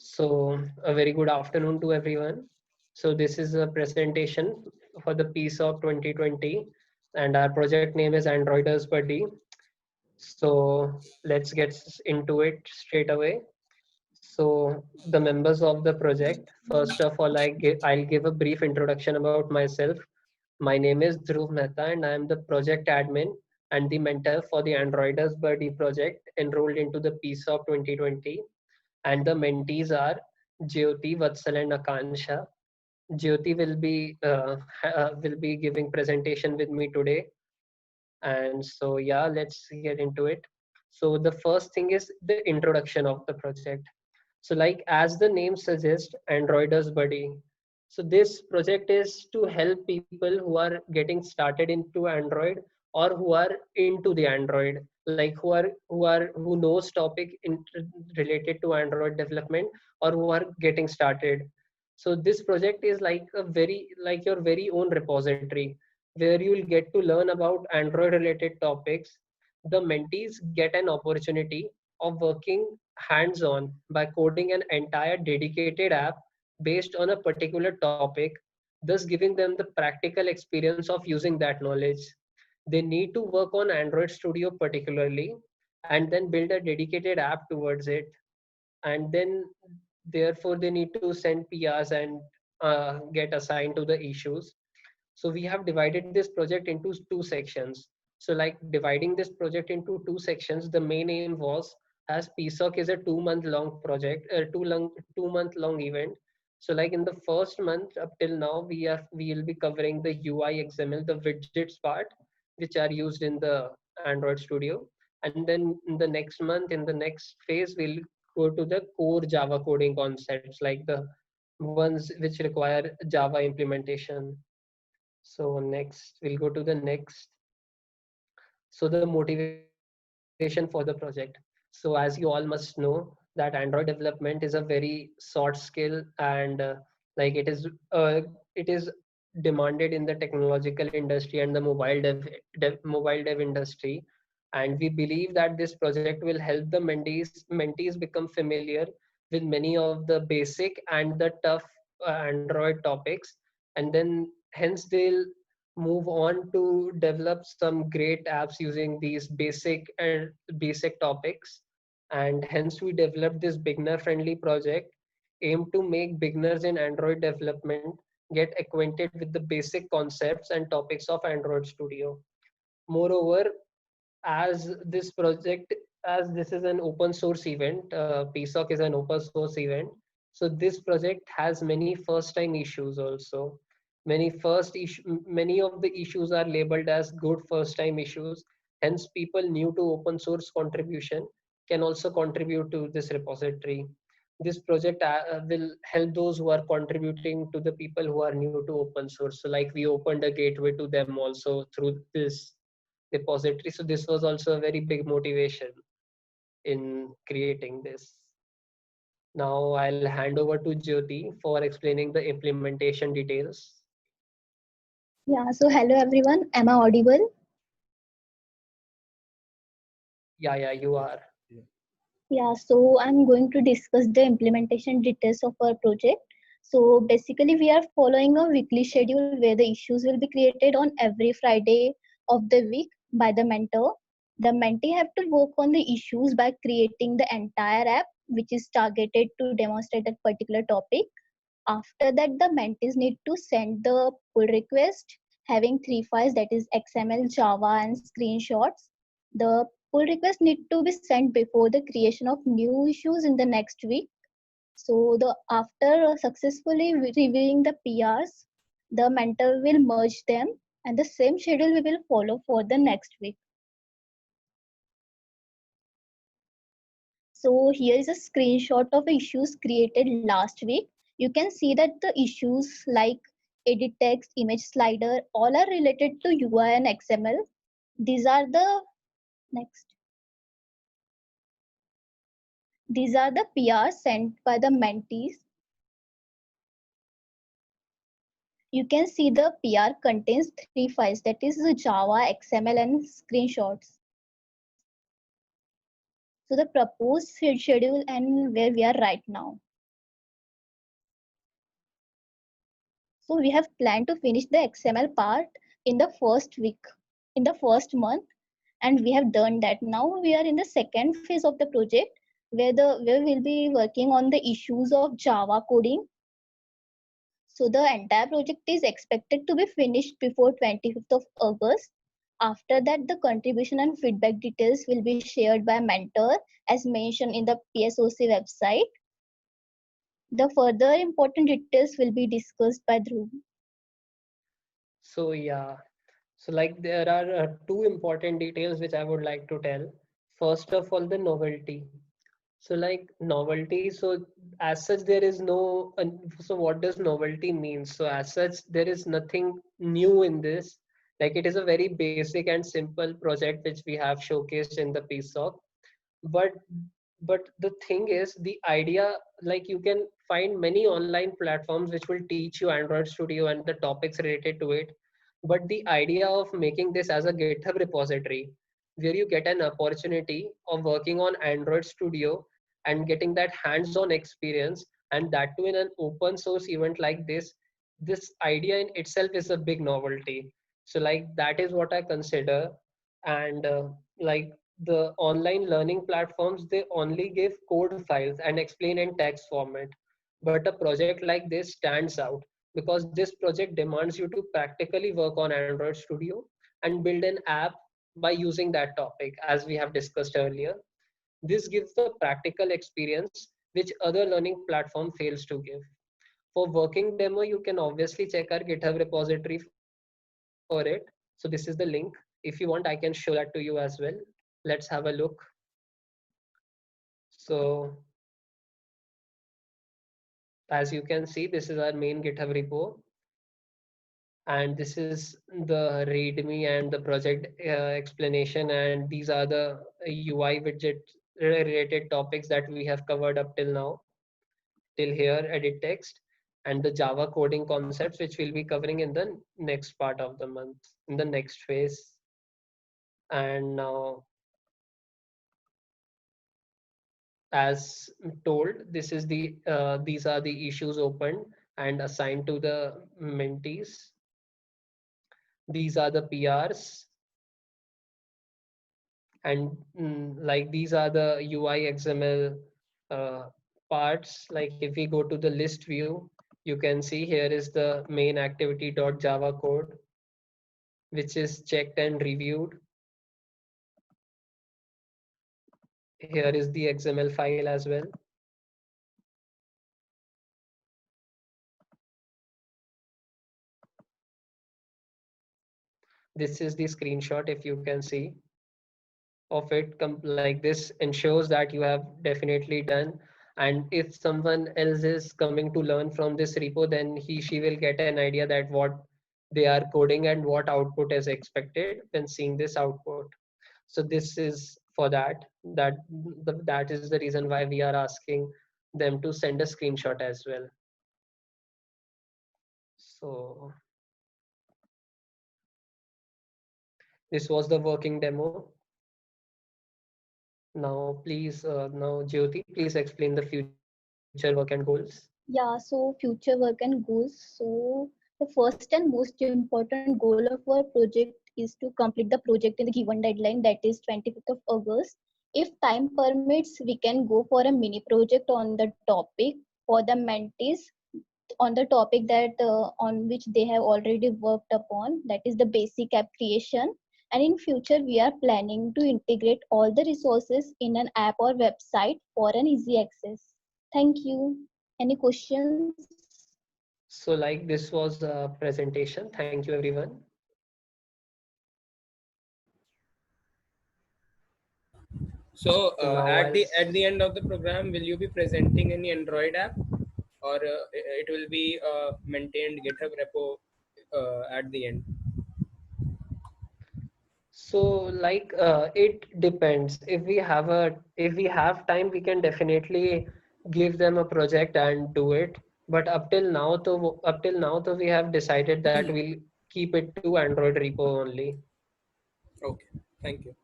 So, a very good afternoon to everyone. So, this is a presentation for the PSOC 2020, and our project name is Androiders Buddy. So, let's get into it straight away. So, the members of the project, first of all, I'll give a brief introduction about myself. My name is Dhruv Mehta, and I am the project admin and the mentor for the Androiders Buddy project enrolled into the PSOC 2020, and the mentees are Jyoti, Vatsal, and Akansha. Jyoti will be giving presentation with me today, and so yeah, let's get into it. So the first thing is the introduction of the project. So like as the name suggests, Androiders Buddy. So this project is to help people who are getting started into Android or who are into the Android, like who knows topic related to Android development or who are getting started. So this project is like like your very own repository where you will get to learn about Android related topics. The mentees get an opportunity of working hands on by coding an entire dedicated app based on a particular topic, thus giving them the practical experience of using that knowledge. They need to work on Android Studio particularly and then build a dedicated app towards it. And then, therefore, they need to send PRs and get assigned to the issues. So we have divided this project into two sections. So like dividing this project into two sections, the main aim was, as PSOC is a 2 month long project, 2 month long event. So like in the first month up till now, we will be covering the UI XML, the widgets part, which are used in the Android Studio. And then in the next month, in the next phase, we'll go to the core Java coding concepts, like the ones which require Java implementation. So next, we'll go to the next. So the motivation for the project. So as you all must know that Android development is a very sought skill, and it is demanded in the technological industry and the mobile dev industry. And we believe that this project will help the mentees become familiar with many of the basic and the tough Android topics, and then hence they'll move on to develop some great apps using these basic topics. And hence we developed this beginner friendly project aimed to make beginners in Android development get acquainted with the basic concepts and topics of Android Studio. Moreover, as this project, as this is an open source event, PSOC is an open source event. So this project has many first time issues also. Many of the issues are labeled as good first time issues. Hence, people new to open source contribution can also contribute to this repository. This project will help those who are contributing to the people who are new to open source. So like we opened a gateway to them also through this repository. So this was also a very big motivation in creating this. Now I'll hand over to Jyoti for explaining the implementation details. Yeah, so hello everyone. Am I audible? Yeah, you are. Yeah, so I'm going to discuss the implementation details of our project. So basically, we are following a weekly schedule where the issues will be created on every Friday of the week by the mentor. The mentee have to work on the issues by creating the entire app, which is targeted to demonstrate that particular topic. After that, the mentees need to send the pull request having three files, that is XML, Java, and screenshots. The pull request need to be sent before the creation of new issues in the next week. So the after successfully reviewing the PRs, the mentor will merge them, and the same schedule we will follow for the next week. So here is a screenshot of issues created last week. You can see that the issues like edit text, image slider, all are related to UI and XML. These are the next. These are the PRs sent by the mentees. You can see the PR contains three files, that is the Java, XML, and screenshots. So the proposed schedule and where we are right now. So we have planned to finish the XML part in the first week, in the first month, and we have done that. Now we are in the second phase of the project where we'll be working on the issues of Java coding. So the entire project is expected to be finished before 25th of August. After that, the contribution and feedback details will be shared by mentor as mentioned in the PSOC website. The further important details will be discussed by Dhruv. So yeah, so like there are two important details which I would like to tell. First of all, the novelty. So like novelty, so as such there is no, so what does novelty mean? So as such there is nothing new in this. Like it is a very basic and simple project which we have showcased in the PSOC. But the thing is the idea, like you can find many online platforms which will teach you Android Studio and the topics related to it. But the idea of making this as a GitHub repository where you get an opportunity of working on Android Studio and getting that hands-on experience, and that too in an open source event like this idea in itself is a big novelty. So like that is what I consider. And like the online learning platforms, they only give code files and explain in text format. But a project like this stands out because this project demands you to practically work on Android Studio and build an app by using that topic, as we have discussed earlier. This gives the practical experience which other learning platform fails to give. For working demo, you can obviously check our GitHub repository for it. So this is the link. If you want, I can show that to you as well. Let's have a look. So as you can see, this is our main GitHub repo. And this is the README and the project explanation. And these are the UI widget related topics that we have covered up till now. Till here, edit text and the Java coding concepts, which we'll be covering in the next part of the month, in the next phase. And now, as told, this is these are the issues opened and assigned to the mentees. These are the PRs, and like these are the UI XML parts. Like if we go to the list view, you can see here is the main activity.java code, which is checked and reviewed. Here is the XML file as well. This is the screenshot, if you can see of it. Like this ensures that you have definitely done. And if someone else is coming to learn from this repo, then she will get an idea that what they are coding and what output is expected when seeing this output. So this is for that is the reason why we are asking them to send a screenshot as well. So this was the working demo. Now please, now Jyoti, please explain the future work and goals. Yeah, so future work and goals. So the first and most important goal of our project is to complete the project in the given deadline, that is 25th of August. If time permits, we can go for a mini project on the topic for the mentees, on the topic that on which they have already worked upon, that is the basic app creation. And in future we are planning to integrate all the resources in an app or website for an easy access. Thank you. Any questions? So like this was a presentation. Thank you everyone. So So now at the as end of the program, will you be presenting any Android app, or it will be maintained GitHub repo at the end? so like it depends. If we have time, we can definitely give them a project and do it. But up till now, though, we have decided that we'll keep it to Android repo only. Okay, thank you.